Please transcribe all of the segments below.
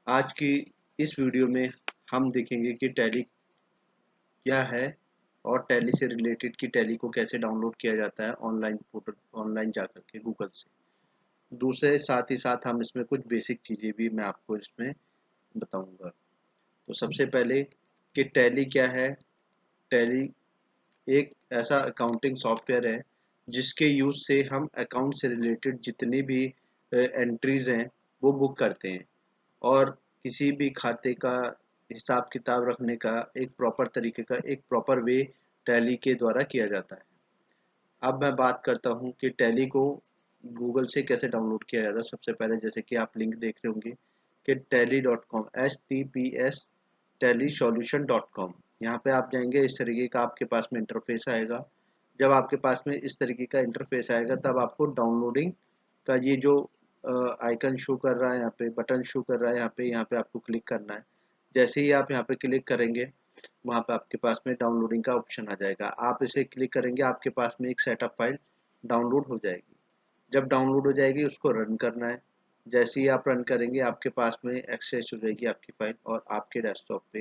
आज की इस वीडियो में हम देखेंगे कि टैली क्या है और टैली से रिलेटेड कि टैली को कैसे डाउनलोड किया जाता है ऑनलाइन पोर्टल ऑनलाइन जाकर के गूगल से। दूसरे साथ ही साथ हम इसमें कुछ बेसिक चीज़ें भी मैं आपको इसमें बताऊंगा। तो सबसे पहले कि टैली क्या है। टैली एक ऐसा अकाउंटिंग सॉफ्टवेयर है जिसके यूज़ से हम अकाउंट से रिलेटेड जितनी भी एंट्रीज हैं वो बुक करते हैं और किसी भी खाते का हिसाब किताब रखने का एक प्रॉपर तरीके का एक प्रॉपर वे टैली के द्वारा किया जाता है। अब मैं बात करता हूँ कि टैली को गूगल से कैसे डाउनलोड किया जाता है। सबसे पहले जैसे कि आप लिंक देख रहे होंगे कि tally.com HTTPS tellysolution.com, यहाँ पे आप जाएंगे। इस तरीके का आपके पास में इंटरफेस आएगा। जब आपके पास में इस तरीके का इंटरफेस आएगा तब आपको डाउनलोडिंग का ये जो आइकन शो कर रहा है, यहाँ पे बटन शो कर रहा है, यहाँ पे आपको क्लिक करना है। जैसे ही आप यहाँ पे क्लिक करेंगे वहाँ पे आपके पास में डाउनलोडिंग का ऑप्शन आ जाएगा। आप इसे क्लिक करेंगे, आपके पास में एक सेटअप फाइल डाउनलोड हो जाएगी। जब डाउनलोड हो जाएगी उसको रन करना है। जैसे ही आप रन करेंगे आपके पास में एक्सेस हो जाएगी आपकी फाइल और आपके डेस्कटॉप पे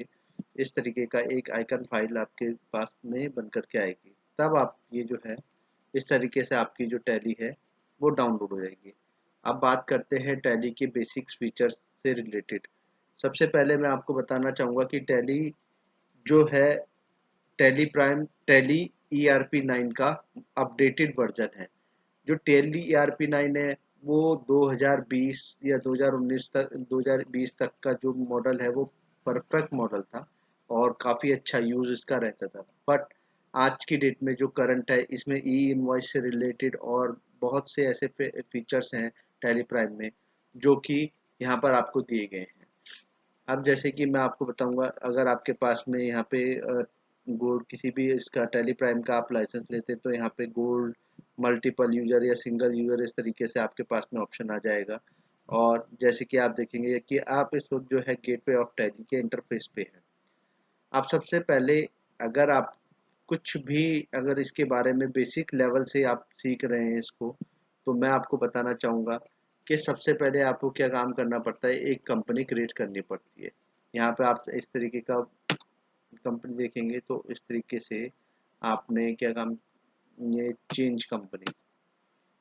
इस तरीके का एक आइकन फाइल आपके पास में बन करके आएगी। तब आप ये जो है इस तरीके से आपकी जो टैली है वो डाउनलोड हो जाएगी। अब बात करते हैं टैली के बेसिक्स फीचर्स से रिलेटेड। सबसे पहले मैं आपको बताना चाहूँगा कि टैली जो है टैली प्राइम टैली ERP9 का अपडेटेड वर्जन है। जो टैली ERP9 है वो 2020 या 2019 तक 2020 तक का जो मॉडल है वो परफेक्ट मॉडल था और काफ़ी अच्छा यूज़ इसका रहता था। बट आज की डेट में जो करंट है इसमें ई इनवॉइस से रिलेटेड और बहुत से ऐसे फीचर्स हैं टैली प्राइम में जो कि यहाँ पर आपको दिए गए हैं। अब जैसे कि मैं आपको बताऊंगा, अगर आपके पास में यहाँ पे गोल्ड किसी भी इसका टेली प्राइम का आप लाइसेंस लेते हैं तो यहाँ पे गोल्ड मल्टीपल यूजर या सिंगल यूजर इस तरीके से आपके पास में ऑप्शन आ जाएगा। और जैसे कि आप देखेंगे कि आप इस वक्त जो है गेटवे ऑफ टैली के इंटरफेस पे है। आप सबसे पहले अगर आप कुछ भी अगर इसके बारे में बेसिक लेवल से आप सीख रहे हैं इसको, तो मैं आपको बताना चाहूँगा कि सबसे पहले आपको क्या काम करना पड़ता है, एक कंपनी क्रिएट करनी पड़ती है। यहाँ पे आप इस तरीके का कंपनी देखेंगे तो इस तरीके से आपने क्या काम, ये चेंज कंपनी,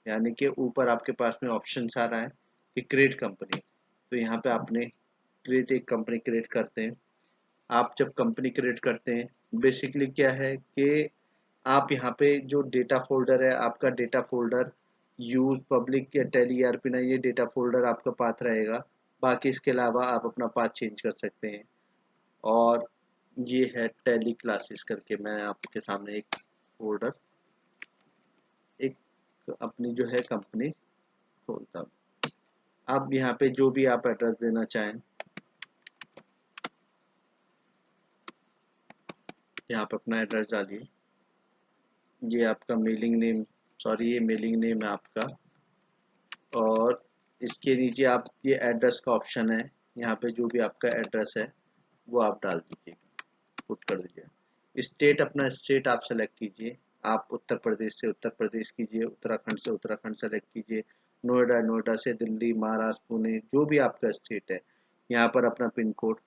यानी कि ऊपर आपके पास में ऑप्शन आ रहा है कि क्रिएट कंपनी। तो यहाँ पे आपने क्रिएट एक कंपनी क्रिएट करते हैं। आप जब कंपनी क्रिएट करते हैं बेसिकली क्या है कि आप यहाँ पे जो डेटा फोल्डर है आपका डेटा फोल्डर यूज पब्लिक या टेली ERP ना ये डेटा फोल्डर आपका पाथ रहेगा। बाकी इसके अलावा आप अपना पाथ चेंज कर सकते हैं। और ये है टेली क्लासेस करके, मैं आपके सामने एक फोल्डर एक अपनी जो है कंपनी खोलता हूँ। अब यहाँ पे जो भी आप एड्रेस देना चाहें यहाँ पे अपना एड्रेस डालिए। ये आपका मेलिंग नेम, सॉरी ये मेलिंग नेम है आपका। और इसके नीचे आप ये एड्रेस का ऑप्शन है, यहाँ पे जो भी आपका एड्रेस है वो आप डाल दीजिएगा, पुट कर दीजिए। स्टेट अपना स्टेट आप सेलेक्ट कीजिए। आप उत्तर प्रदेश से उत्तर प्रदेश कीजिए, उत्तराखंड से उत्तराखंड सेलेक्ट कीजिए, नोएडा नोएडा से दिल्ली महाराष्ट्र पुणे जो भी आपका स्टेट है। यहाँ पर अपना पिन कोड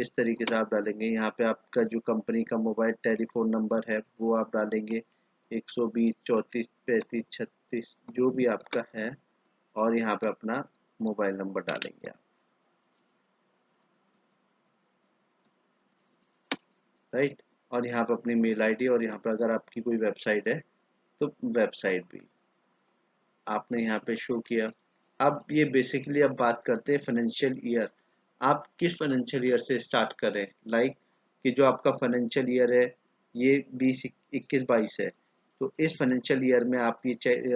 इस तरीके से आप डालेंगे। यहाँ पे आपका जो कंपनी का मोबाइल टेलीफोन नंबर है वो आप डालेंगे, 120 34 35 36 जो भी आपका है। और यहाँ पे अपना मोबाइल नंबर डालेंगे आप, राइट। और यहाँ पे अपनी मेल आईडी और यहाँ पे अगर आपकी कोई वेबसाइट है तो वेबसाइट भी आपने यहाँ पे शो किया। अब ये बेसिकली अब बात करते हैं फाइनेंशियल ईयर। आप किस फाइनेंशियल ईयर से स्टार्ट करें, लाइक कि जो आपका फाइनेंशियल ईयर है ये 2021-22 है। तो इस फाइनेंशियल ईयर में आप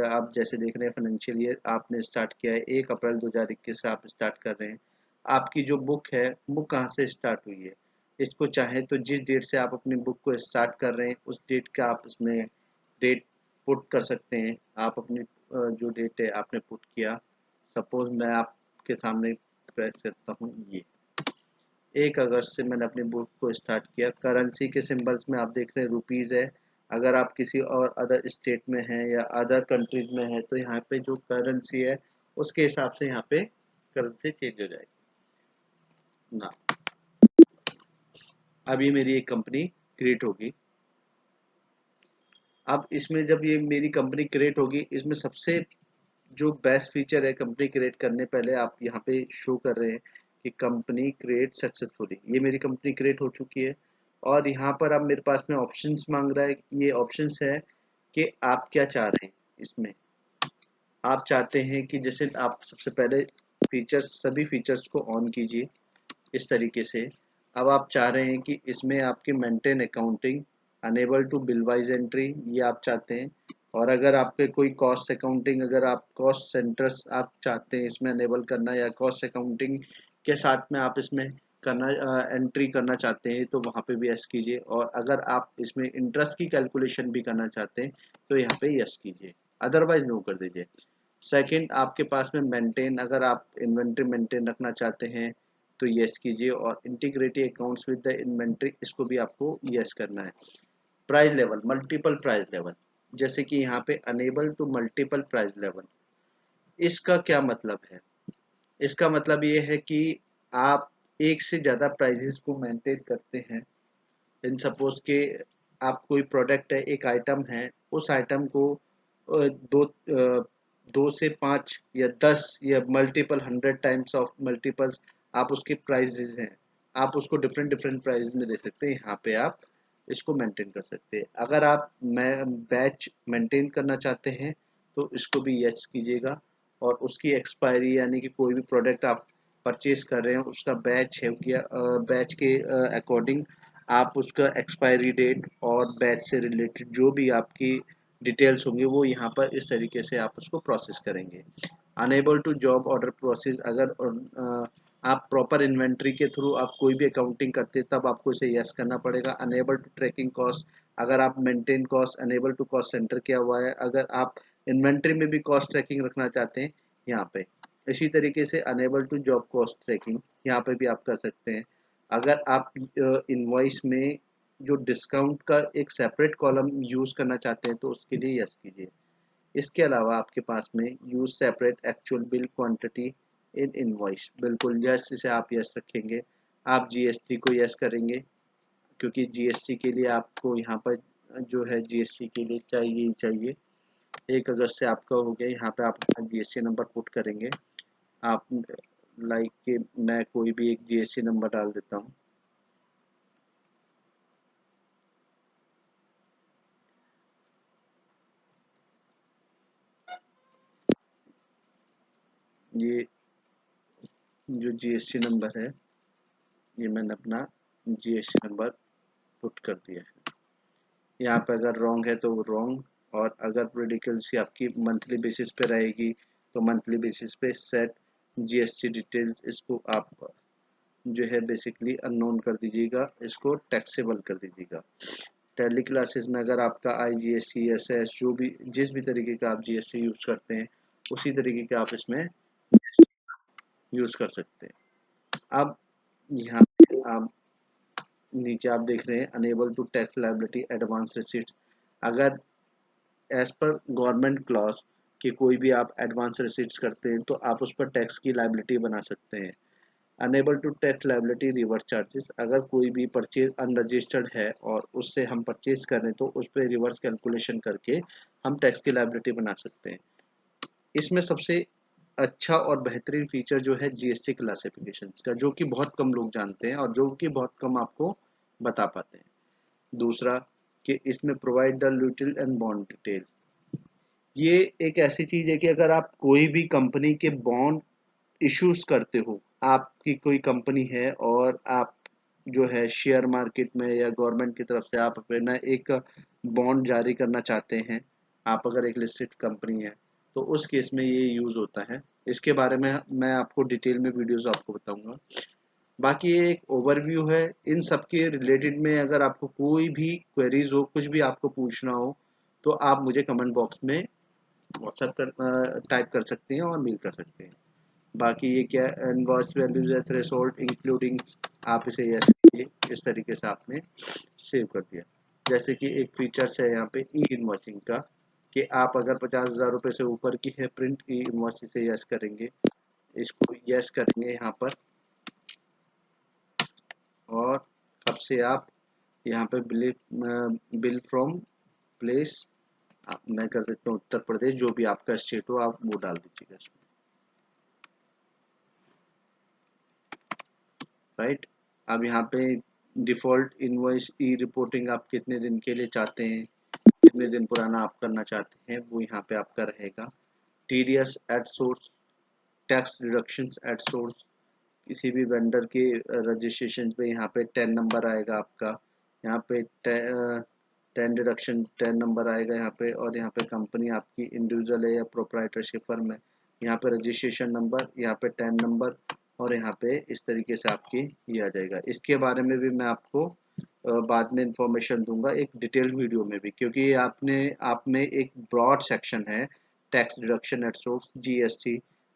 आप जैसे देख रहे हैं फाइनेंशियल ईयर आपने स्टार्ट किया है 1 अप्रैल 2021 से आप स्टार्ट कर रहे हैं। आपकी जो बुक है बुक कहाँ से स्टार्ट हुई है, इसको चाहे तो जिस डेट से आप अपनी बुक को स्टार्ट कर रहे हैं उस डेट का आप इसमें डेट पुट कर सकते हैं। आप अपनी जो डेट है आपने पुट किया। सपोज मैं आपके सामने प्रेस करता हूँ, ये 1 अगस्त से मैंने अपनी बुक को स्टार्ट किया। करेंसी के सिंबल्स में आप देख रहे हैं रुपीज़ है। अगर आप किसी और अदर स्टेट में हैं या अदर कंट्रीज में हैं तो यहाँ पे जो करेंसी है उसके हिसाब से यहाँ पे करेंसी चेंज हो जाएगी। ना। अब ये मेरी एक कंपनी क्रिएट होगी। अब इसमें जब ये मेरी कंपनी क्रिएट होगी, इसमें सबसे जो बेस्ट फीचर है कंपनी क्रिएट करने पहले आप यहाँ पे शो कर रहे हैं कि कंपनी क्रिएट सक्सेसफुली। ये मेरी कंपनी क्रिएट हो चुकी है और यहाँ पर अब मेरे पास में ऑप्शंस मांग रहा है। ये ऑप्शंस है कि आप क्या चाह रहे हैं। इसमें आप चाहते हैं कि जैसे आप सबसे पहले फीचर्स, सभी फीचर्स को ऑन कीजिए इस तरीके से। अब आप चाह रहे हैं कि इसमें आपकी maintain accounting, enable to bill wise entry, ये आप चाहते हैं। और अगर आपके कोई कॉस्ट अकाउंटिंग, अगर आप कॉस्ट सेंटर्स आप चाहते हैं इसमें अनेबल करना, या कॉस्ट अकाउंटिंग के साथ में आप इसमें करना एंट्री करना चाहते हैं, तो वहाँ पे भी यस कीजिए। और अगर आप इसमें इंटरेस्ट की कैलकुलेशन भी करना चाहते हैं तो यहाँ पे यस कीजिए, अदरवाइज नो कर दीजिए। सेकंड, आपके पास में मेंटेन, अगर आप इन्वेंट्री मेंटेन रखना चाहते हैं तो यस कीजिए। और integrated accounts with the inventory, इसको भी आपको यस करना है। Price level, multiple price level, जैसे कि यहाँ पे enable to multiple price level, इसका क्या मतलब है? इसका मतलब ये है कि आप एक से ज़्यादा प्राइजेस को मेंटेन करते हैं। इन सपोज के आप कोई प्रोडक्ट है, एक आइटम है, उस आइटम को दो से पाँच या 10 या मल्टीपल 100 टाइम्स ऑफ मल्टीपल्स आप उसके प्राइजेज हैं, आप उसको डिफरेंट डिफरेंट प्राइस में दे सकते हैं। यहाँ पे आप इसको मेंटेन कर सकते हैं। अगर आप बैच मेंटेन करना चाहते हैं तो इसको भी यस कीजिएगा। और उसकी एक्सपायरी, यानी कि कोई भी प्रोडक्ट आप परचेज कर रहे हैं उसका बैच है क्या, बैच के अकॉर्डिंग आप उसका एक्सपायरी डेट और बैच से रिलेटेड जो भी आपकी डिटेल्स होंगे वो यहाँ पर इस तरीके से आप उसको प्रोसेस करेंगे। Enable to job order process, अगर आप प्रॉपर इन्वेंट्री के थ्रू आप कोई भी अकाउंटिंग करते हैं तब आपको इसे यस करना पड़ेगा। अनेबल टू ट्रैकिंग कॉस्ट, अगर आप maintain cost, enable to cost centre किया हुआ है, अगर आप इन्वेंट्री में भी कॉस्ट ट्रैकिंग रखना चाहते हैं यहाँ पे। इसी तरीके से enable to job cost tracking यहाँ पे भी आप कर सकते हैं। अगर आप इनवॉइस में जो डिस्काउंट का एक सेपरेट कॉलम यूज़ करना चाहते हैं तो उसके लिए यस कीजिए। इसके अलावा आपके पास में use separate actual bill quantity in invoice, बिल्कुल यस, इसे आप यस रखेंगे। आप जीएसटी को यस करेंगे क्योंकि जीएसटी के लिए आपको यहाँ पर जो है जीएसटी के लिए चाहिए ही चाहिए। 1 अगस्त से आपका हो गया, यहाँ पे आप अपना जीएसटी नंबर पुट करेंगे। आप लाइक कि मैं कोई भी एक जीएसटी नंबर डाल देता हूँ। ये जो जीएसटी नंबर है, ये मैंने अपना जीएसटी नंबर पुट कर दिया है। यहाँ पे अगर रॉन्ग है तो रॉन्ग, और अगर प्रेडिकल्सी आपकी मंथली बेसिस पे रहेगी तो मंथली बेसिस पे सेट जीएसटी डिटेल्स, इसको आप जो है बेसिकली अननोन कर दीजिएगा, इसको टैक्सेबल कर दीजिएगा। टैली क्लासेस में अगर आपका आईजीएसटी, एसएस, जो भी जिस भी तरीके का आप जीएसटी यूज़ करते हैं उसी तरीके का आप इसमें यूज़ कर सकते हैं। अब यहाँ पे आप नीचे आप देख रहे हैं enable to tax liability advance receipts, अगर एज पर गवर्नमेंट क्लॉज कि कोई भी आप एडवांस रिसीट्स करते हैं तो आप उस पर टैक्स की लायबिलिटी बना सकते हैं। Enable to tax liability reverse charges, अगर कोई भी परचेज अनरजिस्टर्ड है और उससे हम परचेज कर रहे हैं तो उस पर रिवर्स कैलकुलेशन करके हम टैक्स की लायबिलिटी बना सकते हैं। इसमें सबसे अच्छा और बेहतरीन फीचर जो है जीएसटी क्लासिफिकेशन का, जो कि बहुत कम लोग जानते हैं और जो कि बहुत कम आपको बता पाते हैं। दूसरा कि इसमें प्रोवाइड द ल्यूटिल एंड बॉन्ड डिटेल, ये एक ऐसी चीज है कि अगर आप कोई भी कंपनी के बॉन्ड इश्यूज करते हो, आपकी कोई कंपनी है और आप जो है शेयर मार्केट में या गवर्नमेंट की तरफ से आप अपना एक बॉन्ड जारी करना चाहते हैं, आप अगर एक लिस्टेड कंपनी है तो उस केस में ये यूज़ होता है। इसके बारे में मैं आपको डिटेल में वीडियोस आपको बताऊंगा। बाकी ये एक ओवरव्यू है। इन सब के रिलेटेड में अगर आपको कोई भी क्वेरीज हो, कुछ भी आपको पूछना हो तो आप मुझे कमेंट बॉक्स में व्हाट्सएप कर टाइप कर सकते हैं और मेल कर सकते हैं। बाकी ये क्या इनवॉइस वैल्यूज है, थ्रेशोल्ड इंक्लूडिंग, आप इसे यस कीजिए। इस तरीके से आपने सेव कर दिया। जैसे कि एक फीचर्स है यहाँ पे ई इनवॉइसिंग का, कि आप अगर 50,000 रुपये से ऊपर की है प्रिंट ई इनवॉइस से यस करेंगे, इसको यस करेंगे यहाँ पर। और अब से आप यहाँ पे बिल फ्रॉम प्लेस, मैं कर देता हूँ उत्तर प्रदेश, जो भी आपका स्टेट हो आप वो डाल दीजिएगा इसमें, राइट। अब यहाँ पे डिफ़ॉल्ट इनवॉइस ई रिपोर्टिंग आप कितने दिन के लिए चाहते हैं, कितने दिन पुराना आप करना चाहते हैं, वो यहाँ पे आपका रहेगा। TDS at source, tax deductions at source, किसी भी वेंडर के रजिस्ट्रेशन पे यहाँ पे 10 नंबर आएगा आपका, यहाँ पे 10 डिडक्शन 10 नंबर आएगा यहाँ पे, और यहाँ पे कंपनी आपकी इंडिविजुअल है या प्रोप्राइटरशिप फर्म है, यहाँ पे रजिस्ट्रेशन नंबर, यहाँ पे 10 नंबर, और यहाँ पे इस तरीके से आपकी ये आ जाएगा। इसके बारे में भी मैं आपको बाद में इंफॉर्मेशन दूंगा एक डिटेल वीडियो में भी, क्योंकि आप में एक ब्रॉड सेक्शन है, tax deduction at source, GST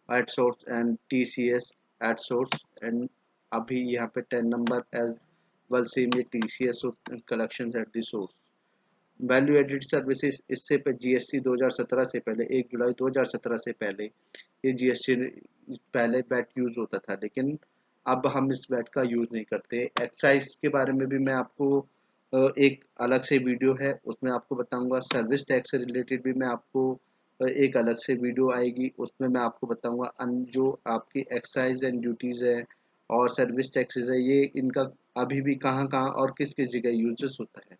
at source and TCS at source, and अभी यहाँ पे 10 नंबर एज वेल सेम ये TCS collection at the source. Value added services, इससे पे जीएसटी 2017 से पहले 1 जुलाई 2017 से पहले ये जीएसटी पहले वैट यूज होता था, लेकिन अब हम इस वैट का यूज नहीं करते। एक्साइज के बारे में भी मैं आपको एक अलग से वीडियो है उसमें आपको बताऊंगा। सर्विस टैक्स से रिलेटेड भी मैं आपको एक अलग से वीडियो आएगी, उसमें मैं आपको बताऊंगा जो आपकी एक्साइज एंड ड्यूटीज है और सर्विस टैक्सेस है, ये इनका अभी भी कहाँ कहाँ और किस किस जगह यूजेस होता है।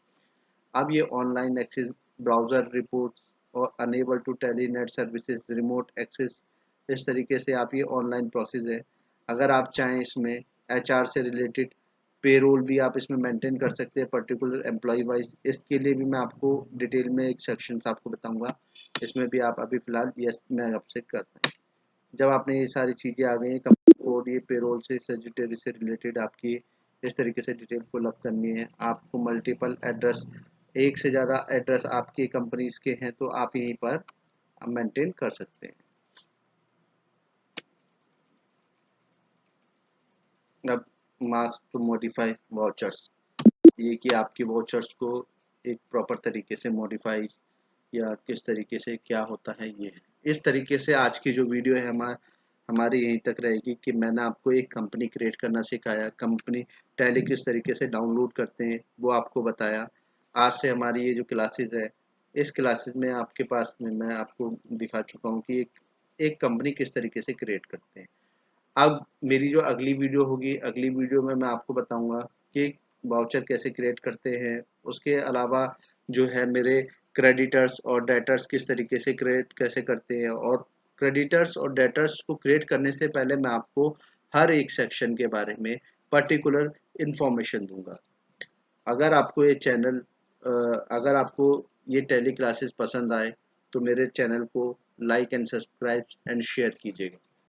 अब ये ऑनलाइन एक्सेस, ब्राउज़र रिपोर्ट्स और enable to Tally net services, remote access, इस तरीके से आप ये ऑनलाइन प्रोसेस है। अगर आप चाहें इसमें एचआर से रिलेटेड पेरोल भी आप इसमें मेंटेन कर सकते हैं पर्टिकुलर एम्प्लॉय वाइज, इसके लिए भी मैं आपको डिटेल में एक सेक्शन आपको बताऊंगा, इसमें भी आप अभी फ़िलहाल यस मैं आपसे करता हूँ। जब आपने ये सारी चीज़ें आ गई हैं, कंपनी कोड, ये पेरोल से सजिटरी से रिलेटेड आपकी इस तरीके से डिटेल फुल अप करनी है। आपको मल्टीपल एड्रेस, एक से ज़्यादा एड्रेस आपकी कंपनीज के हैं तो आप यहीं पर मेंटेन कर सकते हैं। अब मार्क्स टू मॉडिफाई वाउचर्स, ये कि आपकी वाउचर्स को एक प्रॉपर तरीके से मॉडिफाई या किस तरीके से क्या होता है, ये है। इस तरीके से आज की जो वीडियो है हमारी यहीं तक रहेगी कि मैंने आपको एक कंपनी क्रिएट करना सिखाया, कंपनी टैली किस तरीके से डाउनलोड करते हैं वो आपको बताया। आज से हमारी ये जो क्लासेस है, इस क्लासेस में आपके पास में मैं आपको दिखा चुका हूँ कि एक कंपनी किस तरीके से क्रिएट करते हैं। अब मेरी जो अगली वीडियो होगी, अगली वीडियो में मैं आपको बताऊंगा कि वाउचर कैसे क्रिएट करते हैं, उसके अलावा जो है मेरे क्रेडिटर्स और डेटर्स किस तरीके से क्रिएट कैसे करते हैं, और क्रेडिटर्स और डेटर्स को क्रिएट करने से पहले मैं आपको हर एक सेक्शन के बारे में पर्टिकुलर इंफॉर्मेशन दूंगा। अगर आपको ये चैनल अगर आपको ये टेली क्लासेस पसंद आए तो मेरे चैनल को like and subscribe and share कीजिएगा।